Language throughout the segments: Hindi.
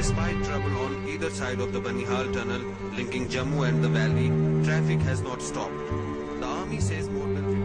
Despite trouble on either side of the Banihal tunnel linking Jammu and the valley, traffic has not stopped. The army says more than 50...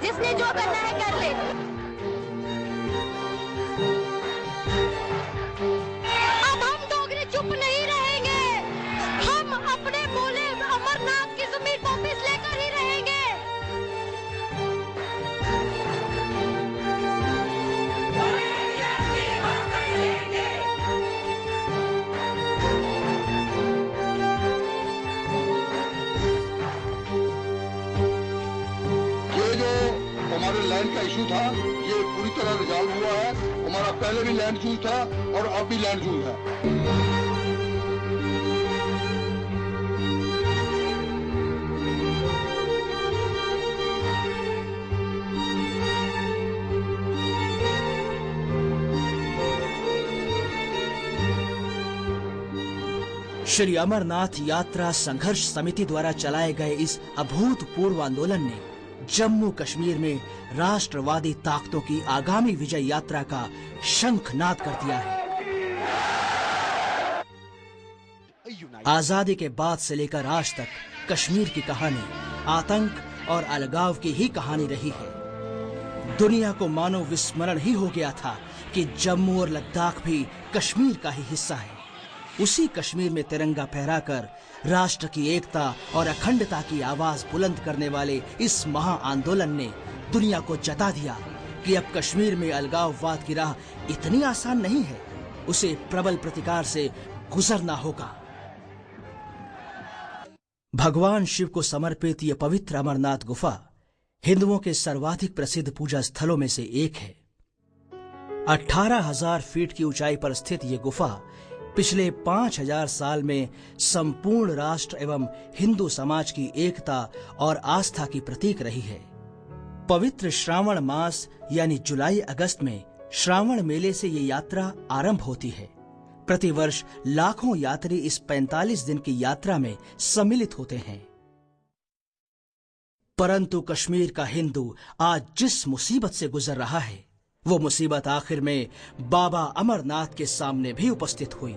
जिसने जो करना है कर ले। अब हम डोगरे चुप नहीं रहेंगे, हम अपने बोले अमरनाथ की जमीन वापस लेकर ही रहेंगे। हमारे लैंड का इशू था, ये पूरी तरह रिजॉल्व हुआ है। हमारा पहले भी लैंड इशू था और अब भी लैंड इशू है। श्री अमरनाथ यात्रा संघर्ष समिति द्वारा चलाए गए इस अभूतपूर्व आंदोलन ने जम्मू कश्मीर में राष्ट्रवादी ताकतों की आगामी विजय यात्रा का शंखनाद कर दिया है। आजादी के बाद से लेकर आज तक कश्मीर की कहानी आतंक और अलगाव की ही कहानी रही है। दुनिया को मानो विस्मरण ही हो गया था कि जम्मू और लद्दाख भी कश्मीर का ही हिस्सा है। उसी कश्मीर में तिरंगा फहराकर राष्ट्र की एकता और अखंडता की आवाज बुलंद करने वाले इस महा आंदोलन ने दुनिया को जता दिया कि अब कश्मीर में अलगाववाद की राह इतनी आसान नहीं है, उसे प्रबल प्रतिकार से गुजरना होगा। भगवान शिव को समर्पित ये पवित्र अमरनाथ गुफा हिंदुओं के सर्वाधिक प्रसिद्ध पूजा स्थलों में से एक है। 18,000 फीट की ऊंचाई पर स्थित ये गुफा पिछले 5,000 साल में संपूर्ण राष्ट्र एवं हिंदू समाज की एकता और आस्था की प्रतीक रही है। पवित्र श्रावण मास यानी जुलाई अगस्त में श्रावण मेले से ये यात्रा आरंभ होती है। प्रतिवर्ष लाखों यात्री इस 45 दिन की यात्रा में सम्मिलित होते हैं। परंतु कश्मीर का हिंदू आज जिस मुसीबत से गुजर रहा है, वो मुसीबत आखिर में बाबा अमरनाथ के सामने भी उपस्थित हुई।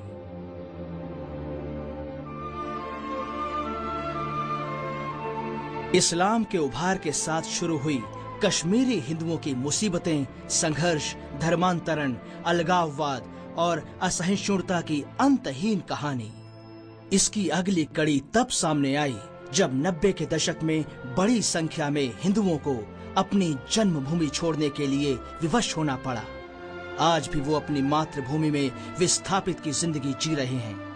इस्लाम के उभार के साथ शुरू हुई कश्मीरी हिंदुओं की मुसीबतें, संघर्ष, धर्मांतरण, अलगाववाद और असहिष्णुता की अंतहीन कहानी। इसकी अगली कड़ी तब सामने आई जब 90 के दशक में बड़ी संख्या में हिंदुओं को अपनी जन्मभूमि छोड़ने के लिए विवश होना पड़ा। आज भी वो अपनी मातृभूमि में विस्थापित की जिंदगी जी रहे हैं।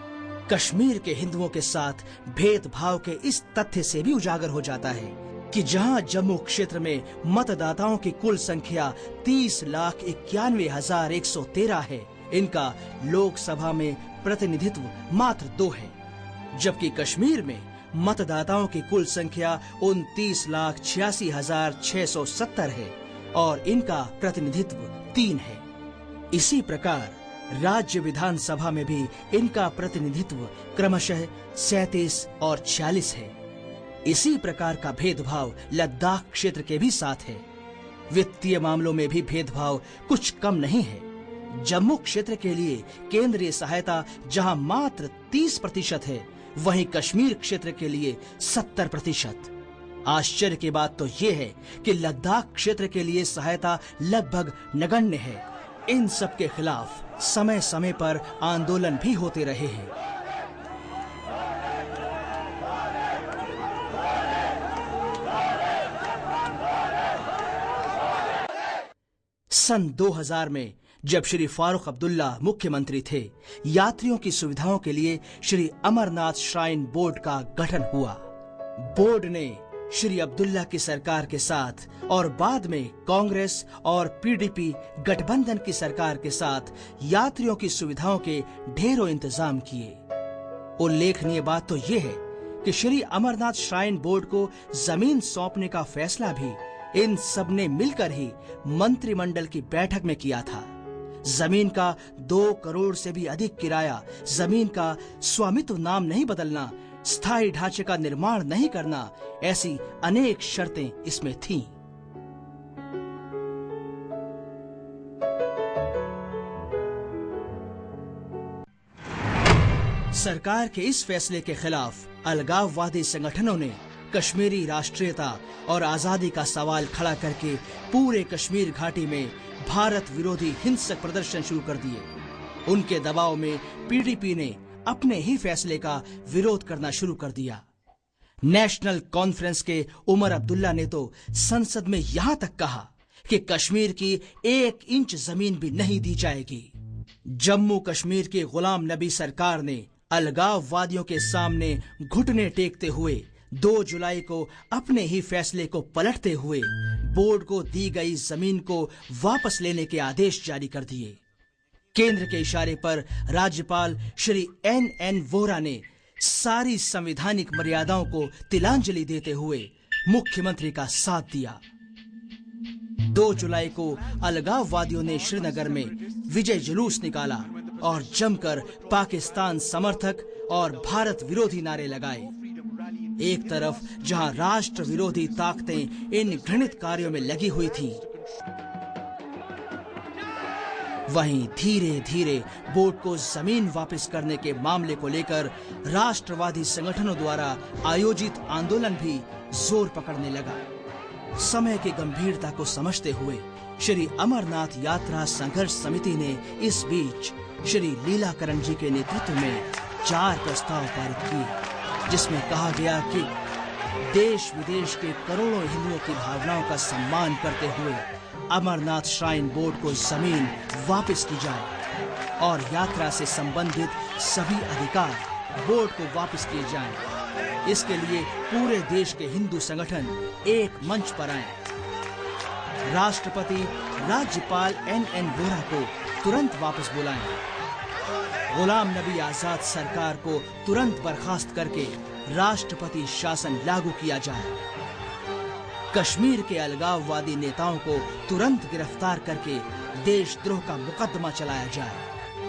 कश्मीर के हिंदुओं के साथ भेदभाव के इस तथ्य से भी उजागर हो जाता है कि जहां जम्मू क्षेत्र में मतदाताओं की कुल संख्या 30,91,113 है, इनका लोकसभा में प्रतिनिधित्व मात्र 2 है, जबकि कश्मीर में मतदाताओं की कुल संख्या 29,86,670 है और इनका प्रतिनिधित्व 3 है। इसी प्रकार राज्य विधानसभा में भी इनका प्रतिनिधित्व क्रमशः 37 और 46 है। इसी प्रकार का भेदभाव लद्दाख क्षेत्र के भी साथ है। वित्तीय मामलों में भी भेदभाव कुछ कम नहीं है। जम्मू क्षेत्र के लिए केंद्रीय सहायता जहां मात्र 30% है, वहीं कश्मीर क्षेत्र के लिए 70%। आश्चर्य की बात तो ये है कि लद्दाख क्षेत्र के लिए सहायता लगभग नगण्य है। इन सब के खिलाफ समय समय पर आंदोलन भी होते रहे हैं। सन 2000 में जब श्री फारूक अब्दुल्ला मुख्यमंत्री थे, यात्रियों की सुविधाओं के लिए श्री अमरनाथ श्राइन बोर्ड का गठन हुआ। बोर्ड ने श्री अब्दुल्ला की सरकार के साथ और बाद में कांग्रेस और पीडीपी गठबंधन की सरकार के साथ यात्रियों की सुविधाओं के ढेरों इंतजाम किए। उल्लेखनीय बात तो ये है कि श्री अमरनाथ श्राइन बोर्ड को जमीन सौंपने का फैसला भी इन सब ने मिलकर ही मंत्रिमंडल की बैठक में किया था। जमीन का 2 करोड़ से भी अधिक किराया, जमीन का स्वामित्व नाम नहीं बदलना, स्थायी ढांचे का निर्माण नहीं करना, ऐसी अनेक शर्तें इसमें थीं। सरकार के इस फैसले के खिलाफ अलगाववादी संगठनों ने कश्मीरी राष्ट्रीयता और आजादी का सवाल खड़ा करके पूरे कश्मीर घाटी में भारत विरोधी हिंसक प्रदर्शन शुरू कर दिए। उनके दबाव में पीडीपी ने अपने ही फैसले का विरोध करना शुरू कर दिया। नेशनल कॉन्फ्रेंस के उमर अब्दुल्ला ने तो संसद में यहां तक कहा कि कश्मीर की 1 इंच जमीन भी नहीं दी जाएगी। जम्मू कश्मीर की गुलाम नबी सरकार ने अलगाववादियों के सामने घुटने टेकते हुए 2 जुलाई को अपने ही फैसले को पलटते हुए बोर्ड को दी गई जमीन को वापस लेने के आदेश जारी कर दिए। केंद्र के इशारे पर राज्यपाल श्री NN वोहरा ने सारी संवैधानिक मर्यादाओं को तिलांजलि देते हुए मुख्यमंत्री का साथ दिया। 2 जुलाई को अलगाववादियों ने श्रीनगर में विजय जुलूस निकाला और जमकर पाकिस्तान समर्थक और भारत विरोधी नारे लगाए। एक तरफ जहां राष्ट्र विरोधी ताकतें इन घृणित कार्यों में लगी हुई थीं, वहीं धीरे धीरे बोर्ड को जमीन वापस करने के मामले को लेकर राष्ट्रवादी संगठनों द्वारा आयोजित आंदोलन भी जोर पकड़ने लगा। समय की गंभीरता को समझते हुए श्री अमरनाथ यात्रा संघर्ष समिति ने इस बीच श्री लीलाकरण जी के नेतृत्व में 4 प्रस्ताव पारित किए, जिसमें कहा गया कि देश विदेश के करोड़ों हिंदुओं की भावनाओं का सम्मान करते हुए अमरनाथ श्राइन बोर्ड को जमीन वापस की जाए और यात्रा से संबंधित सभी अधिकार बोर्ड को वापस किए जाएं। इसके लिए पूरे देश के हिंदू संगठन एक मंच पर आए। राष्ट्रपति राज्यपाल NN वोहरा को तुरंत वापस बुलाएं। गुलाम नबी आजाद सरकार को तुरंत बर्खास्त करके राष्ट्रपति शासन लागू किया जाए। कश्मीर के अलगाववादी नेताओं को तुरंत गिरफ्तार करके देशद्रोह का मुकदमा चलाया जाए।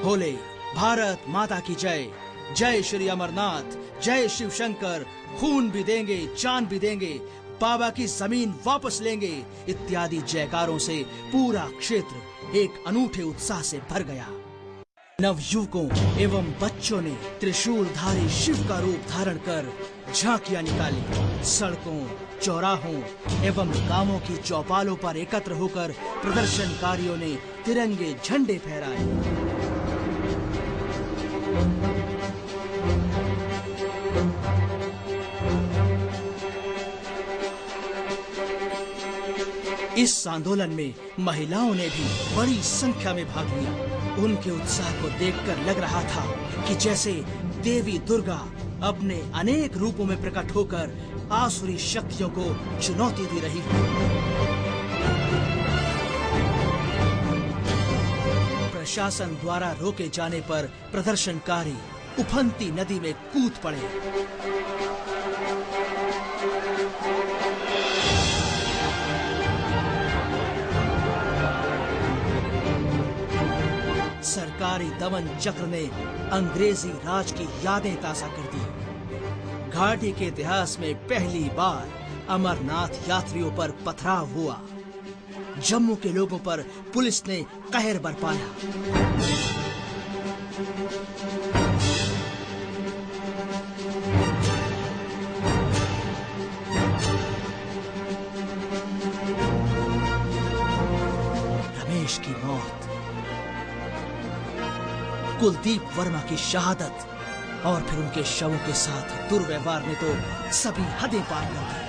बोले भारत माता की जय, जय श्री अमरनाथ, जय शिव शंकर, खून भी देंगे, जान भी देंगे, बाबा की जमीन वापस लेंगे इत्यादि जयकारों से पूरा क्षेत्र एक अनूठे उत्साह से भर गया। नवयुवकों एवं बच्चों ने त्रिशूलधारी शिव का रूप धारण कर झांकियां निकाली। सड़कों, चौराहों एवं गांवों की चौपालों पर एकत्र होकर प्रदर्शनकारियों ने तिरंगे झंडे फहराए। इस आंदोलन में महिलाओं ने भी बड़ी संख्या में भाग लिया। उनके उत्साह को देखकर लग रहा था कि जैसे देवी दुर्गा अपने अनेक रूपों में प्रकट होकर आसुरी शक्तियों को चुनौती दे रही है। प्रशासन द्वारा रोके जाने पर प्रदर्शनकारी उफनती नदी में कूद पड़े। सरकारी दमन चक्र ने अंग्रेजी राज की यादें ताजा कर दी। घाटी के इतिहास में पहली बार अमरनाथ यात्रियों पर पथराव हुआ। जम्मू के लोगों पर पुलिस ने कहर बरपाया। रमेश की मौत, कुलदीप वर्मा की शहादत और फिर उनके शवों के साथ दुर्व्यवहार ने तो सभी हदें पार कर दी।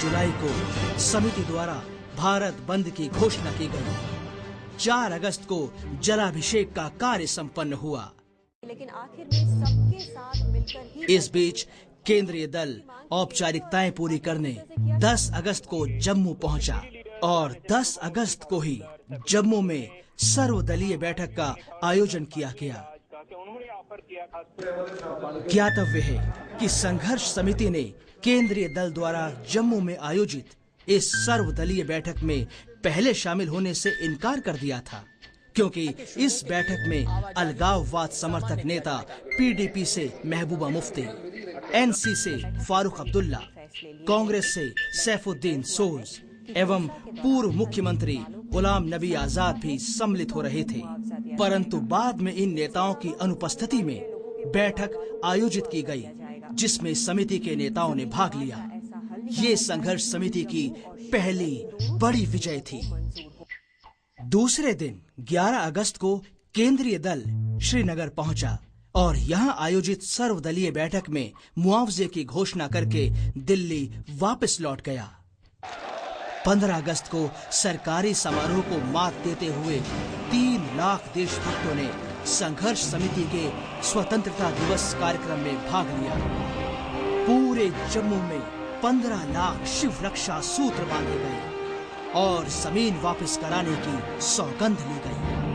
जुलाई को समिति द्वारा भारत बंद की घोषणा की गई। 4 अगस्त को जलाभिषेक का कार्य संपन्न हुआ। लेकिन आखिर में सबके साथ मिलकर ही इस बीच केंद्रीय दल औपचारिकताएं पूरी करने 10 अगस्त को जम्मू पहुंचा और 10 अगस्त को ही जम्मू में सर्वदलीय बैठक का आयोजन किया गया। ज्ञातव्य है कि संघर्ष समिति ने केंद्रीय दल द्वारा जम्मू में आयोजित इस सर्वदलीय बैठक में पहले शामिल होने से इनकार कर दिया था, क्योंकि इस बैठक में अलगाववाद समर्थक नेता पीडीपी से महबूबा मुफ्ती, एनसी से फारूक अब्दुल्ला, कांग्रेस से सैफुद्दीन सोज एवं पूर्व मुख्यमंत्री गुलाम नबी आजाद भी सम्मिलित हो रहे थे। परंतु बाद में इन नेताओं की अनुपस्थिति में बैठक आयोजित की गई, जिसमें समिति के नेताओं ने भाग लिया। ये संघर्ष समिति की पहली बड़ी विजय थी। दूसरे दिन 11 अगस्त को केंद्रीय दल श्रीनगर पहुंचा और यहां आयोजित सर्वदलीय बैठक में मुआवजे की घोषणा करके दिल्ली वापस लौट गया। 15 अगस्त को सरकारी समारोह को मात देते हुए 3 लाख देशभक्तों ने संघर्ष समिति के स्वतंत्रता दिवस कार्यक्रम में भाग लिया। पूरे जम्मू में 15 लाख शिव रक्षा सूत्र बांधे गए और जमीन वापस कराने की सौगंध ली गई।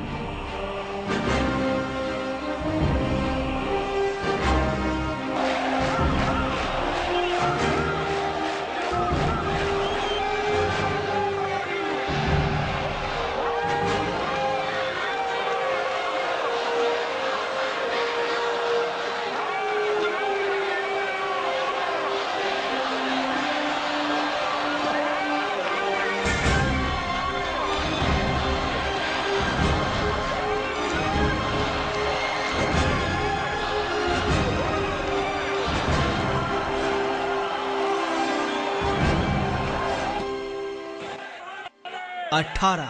18,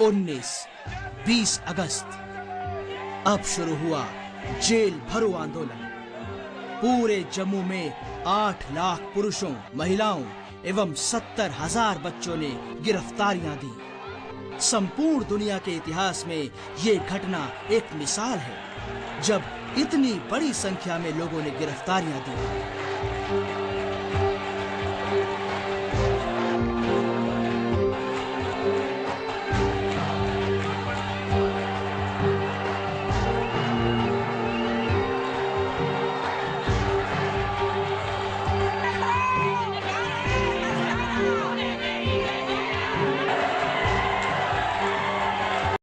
19, 20 अगस्त अब शुरू हुआ जेल भरो आंदोलन। पूरे जम्मू में 8 लाख पुरुषों, महिलाओं एवं 70,000 बच्चों ने गिरफ्तारियां दी। संपूर्ण दुनिया के इतिहास में ये घटना एक मिसाल है, जब इतनी बड़ी संख्या में लोगों ने गिरफ्तारियां दी।